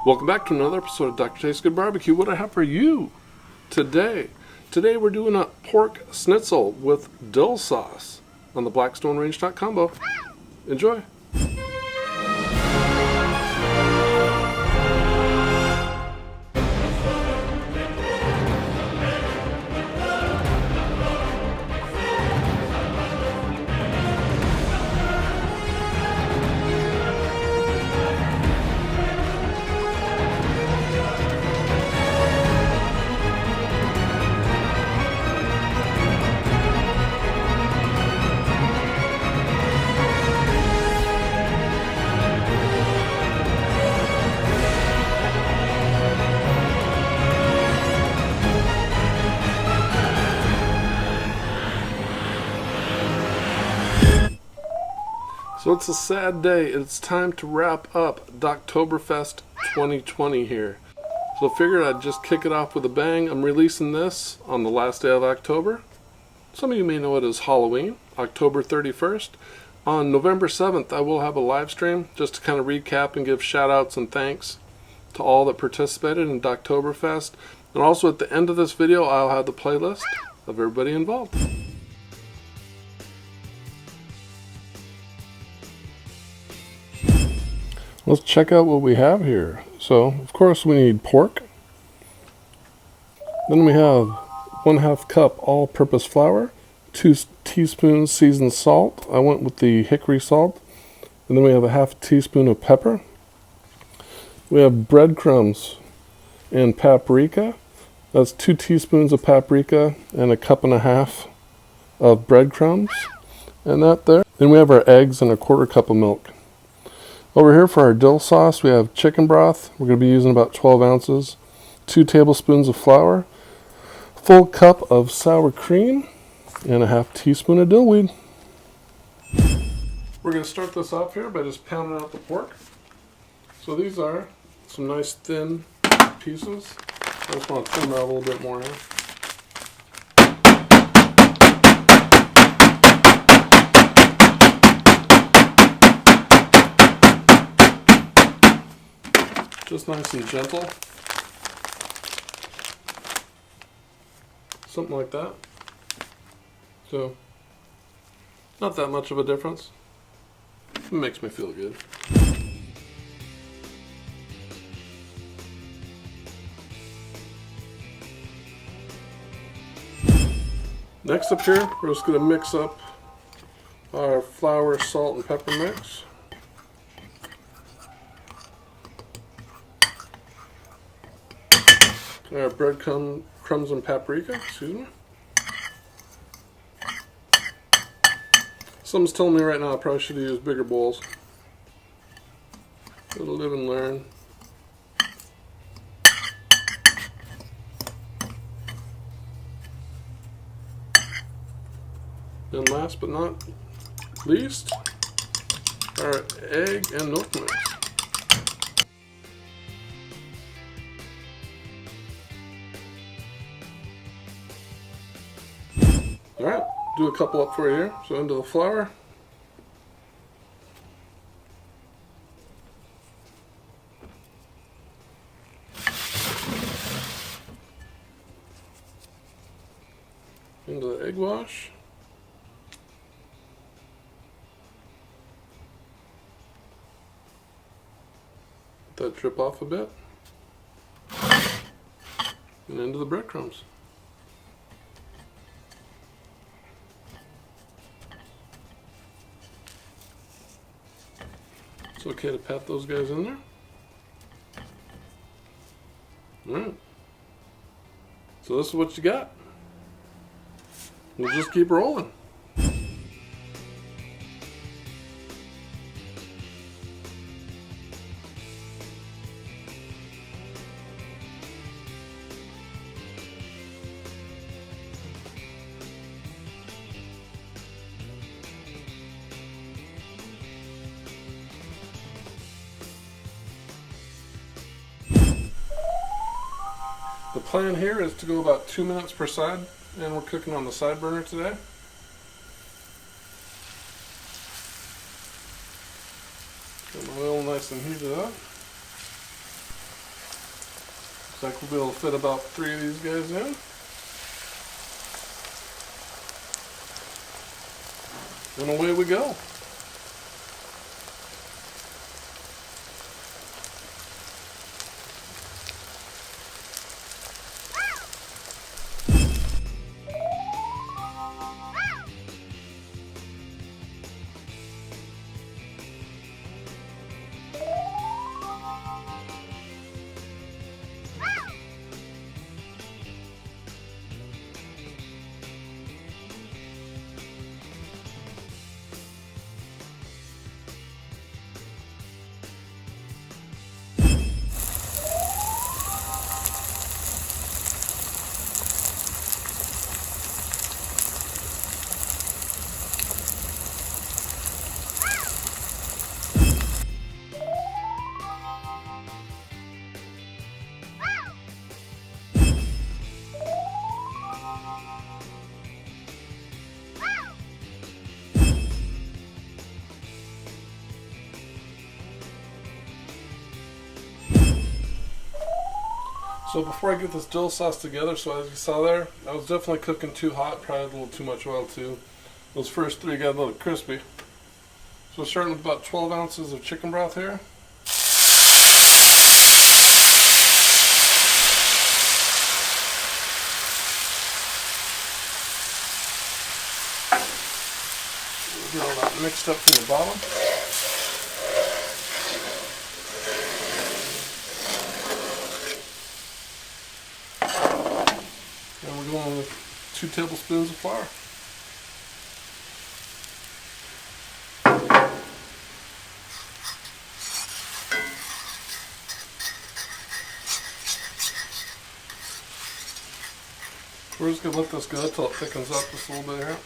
Welcome back to another episode of Dr. Taste Good Barbecue. What I have for you today. Today we're doing a pork schnitzel with dill sauce on the Blackstone Rangetop combo. Enjoy. So it's a sad day. It's time to wrap up Doctoberfest 2020 here. So I figured I'd just kick it off with a bang. I'm releasing this on the last day of October. Some of you may know it as Halloween, October 31st. On November 7th, I will have a live stream just to kind of recap and give shout outs and thanks to all that participated in Doctoberfest. And also at the end of this video, I'll have the playlist of everybody involved. Let's check out what we have here. So, of course, we need pork. Then we have 1/2 cup all-purpose flour, 2 teaspoons seasoned salt. I went with the Hickory salt. And then we have a 1/2 teaspoon of pepper. We have breadcrumbs and paprika. That's 2 teaspoons of paprika and 1.5 cups of breadcrumbs. And that there. Then we have our eggs and 1/4 cup of milk. Over here for our dill sauce, we have chicken broth. We're going to be using about 12 ounces, 2 tablespoons of flour, full cup of sour cream, and a 1/2 teaspoon of dill weed. We're going to start this off here by just pounding out the pork. So these are some nice thin pieces. I just want to trim out a little bit more here. Just nice and gentle. Something like that. So, not that much of a difference. It makes me feel good. Next up here, we're just going to mix up our flour, salt, and pepper mix. Our breadcrumbs and paprika, excuse me. Someone's telling me right now I probably should have used bigger bowls. Gotta live and learn. And last but not least, our egg and milk mix. Alright, do a couple up for you here. So into the flour. Into the egg wash. Let that drip off a bit. And into the breadcrumbs. It's okay to pat those guys in there. Alright. So this is what you got. We'll just keep rolling. The plan here is to go about 2 minutes per side, and we're cooking on the side burner today. Get my oil nice and heated up. Looks like we'll be able to fit about 3 of these guys in. And away we go. So before I get this dill sauce together, so as you saw there, I was definitely cooking too hot, probably a little too much oil too. Those first 3 got a little crispy. So we're starting with about 12 ounces of chicken broth here. Get all that mixed up from the bottom. And we're going with 2 tablespoons of flour. We're just going to let this go until it thickens up just a little bit here.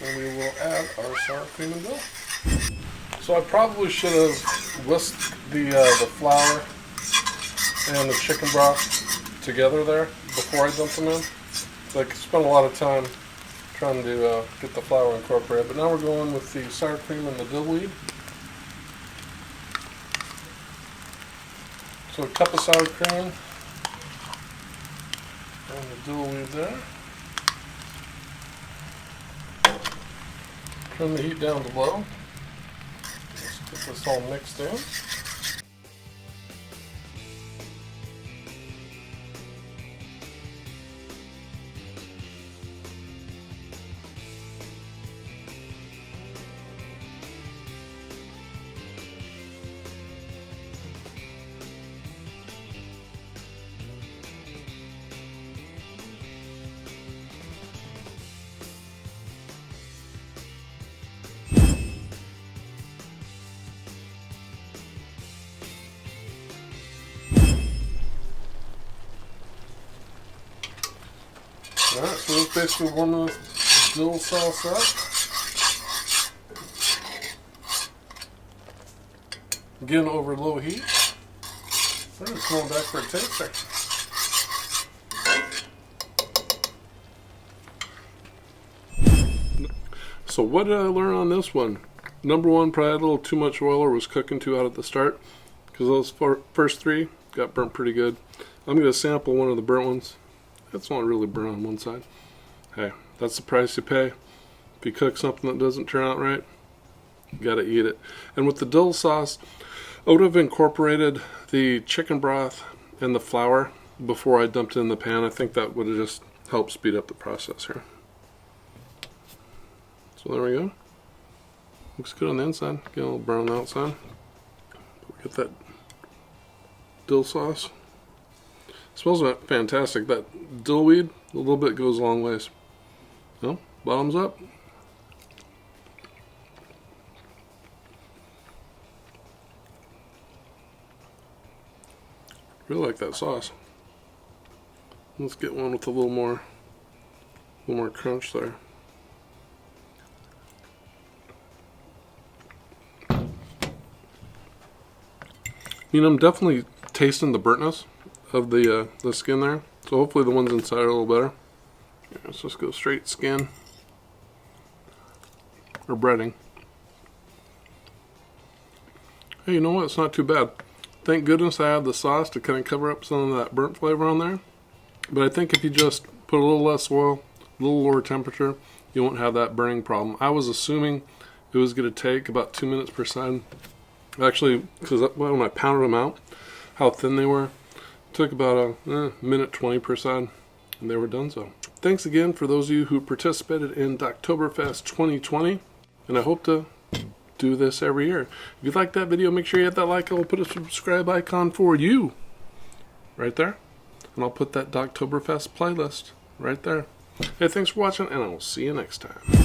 And we will add our sour cream and dill. So I probably should have whisked the flour and the chicken broth together there before I dumped them in. So I spent a lot of time trying to get the flour incorporated. But now we're going with the sour cream and the dill weed. So a cup of sour cream and the dill weed there. Turn the heat down to low. Let's get this all mixed in. Alright, so that's basically warming the dill sauce up. Again, over low heat. We're just going back for a taster. So what did I learn on this one? Number one, probably had a little too much oil or was cooking too hot at the start, because those first 3 got burnt pretty good. I'm going to sample one of the burnt ones. It's not really burnt on one side. Hey, that's the price you pay. If you cook something that doesn't turn out right, you gotta eat it. And with the dill sauce, I would have incorporated the chicken broth and the flour before I dumped it in the pan. I think that would have just helped speed up the process here. So there we go. Looks good on the inside. Get a little brown on the outside. Get that dill sauce. Smells fantastic. That dill weed, a little bit goes a long ways. Well, bottoms up. Really like that sauce. Let's get one with a little more crunch there. You know, I'm definitely tasting the burntness of the skin there. So hopefully the ones inside are a little better. Yeah, let's just go straight skin or breading. Hey, you know what? It's not too bad. Thank goodness I have the sauce to kind of cover up some of that burnt flavor on there. But I think if you just put a little less oil, a little lower temperature, you won't have that burning problem. I was assuming it was going to take about 2 minutes per side. Actually, because when I pounded them out, how thin they were, it took about a minute 20 per side, and they were done so. Thanks again for those of you who participated in Doctoberfest 2020, and I hope to do this every year. If you like that video, make sure you hit that like, and we'll put a subscribe icon for you right there, and I'll put that Doctoberfest playlist right there. Hey, thanks for watching, and I will see you next time.